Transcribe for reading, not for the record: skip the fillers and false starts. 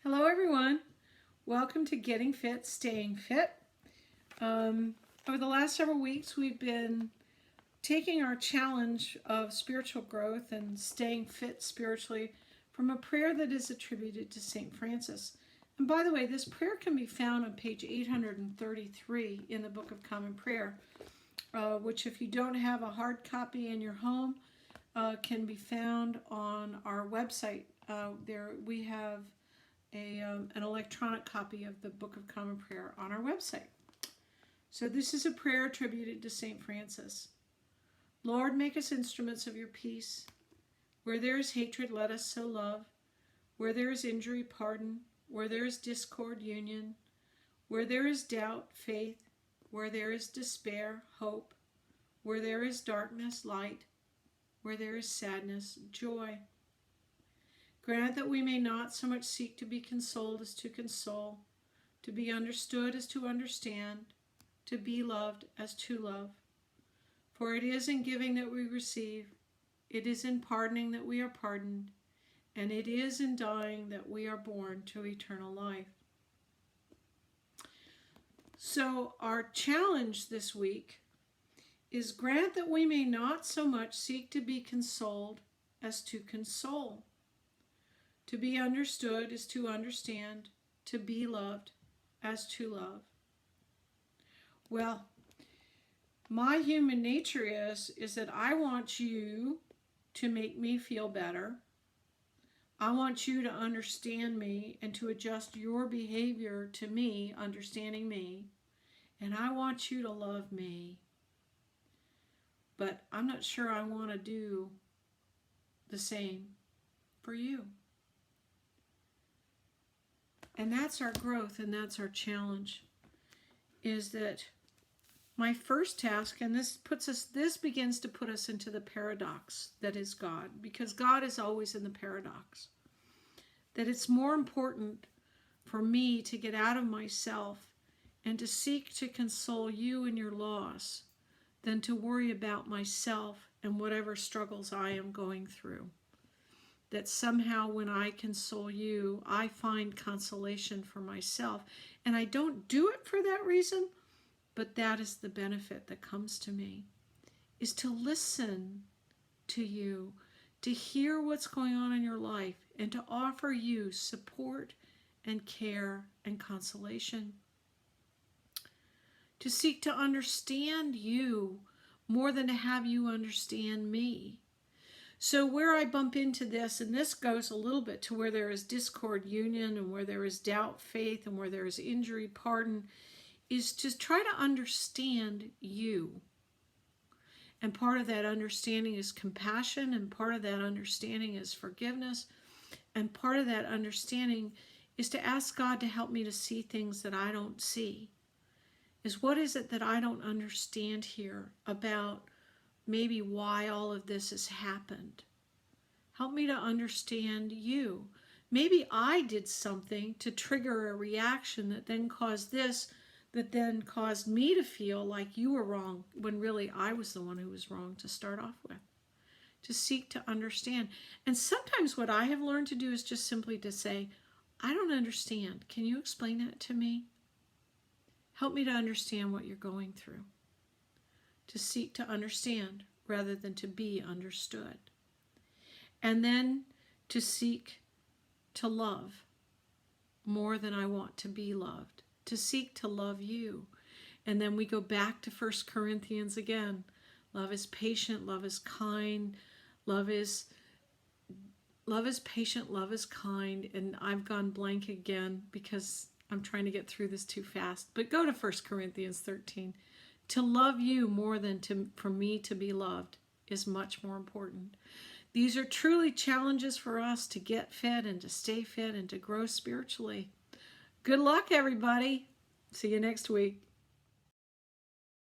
Hello everyone, welcome to Getting Fit, Staying Fit. Over the last several weeks we've been taking our challenge of spiritual growth and staying fit spiritually from a prayer that is attributed to St. Francis. And by the way, this prayer can be found on page 833 in the Book of Common Prayer, which if you don't have a hard copy in your home, can be found on our website. There we have an electronic copy of the Book of Common Prayer on our website. So this is a prayer attributed to St. Francis. Lord, make us instruments of your peace. Where there is hatred, let us sow love. Where there is injury, pardon. Where there is discord, union. Where there is doubt, faith. Where there is despair, hope. Where there is darkness, light. Where there is sadness, joy. Grant that we may not so much seek to be consoled as to console, to be understood as to understand, to be loved as to love. For it is in giving that we receive, it is in pardoning that we are pardoned, and it is in dying that we are born to eternal life. So our challenge this week is grant that we may not so much seek to be consoled as to console. To be understood is to understand, to be loved as to love. Well, my human nature is that I want you to make me feel better. I want you to understand me and to adjust your behavior to me, understanding me. And I want you to love me. But I'm not sure I want to do the same for you. And that's our growth, and that's our challenge, is that my first task, and this begins to put us into the paradox that is God, because God is always in the paradox. That it's more important for me to get out of myself and to seek to console you in your loss than to worry about myself and whatever struggles I am going through. That somehow when I console you, I find consolation for myself. And I don't do it for that reason, but that is the benefit that comes to me, is to listen to you, to hear what's going on in your life, and to offer you support and care and consolation. To seek to understand you more than to have you understand me. So where I bump into this, and this goes a little bit to where there is discord, union, and where there is doubt, faith, and where there is injury, pardon, is to try to understand you. And part of that understanding is compassion, and part of that understanding is forgiveness, and part of that understanding is to ask God to help me to see things that I don't see. Is what is it that I don't understand here about maybe why all of this has happened? Help me to understand you. Maybe I did something to trigger a reaction that then caused this, that then caused me to feel like you were wrong when really I was the one who was wrong to start off with. To seek to understand. And sometimes what I have learned to do is just simply to say, I don't understand. Can you explain that to me? Help me to understand what you're going through. To seek to understand rather than to be understood. And then to seek to love more than I want to be loved. To seek to love you. And then we go back to 1 Corinthians again. Love is patient, love is kind, love is patient, love is kind. And I've gone blank again because I'm trying to get through this too fast. But go to 1 Corinthians 13. To love you more than for me to be loved is much more important. These are truly challenges for us to get fit and to stay fit and to grow spiritually. Good luck, everybody. See you next week.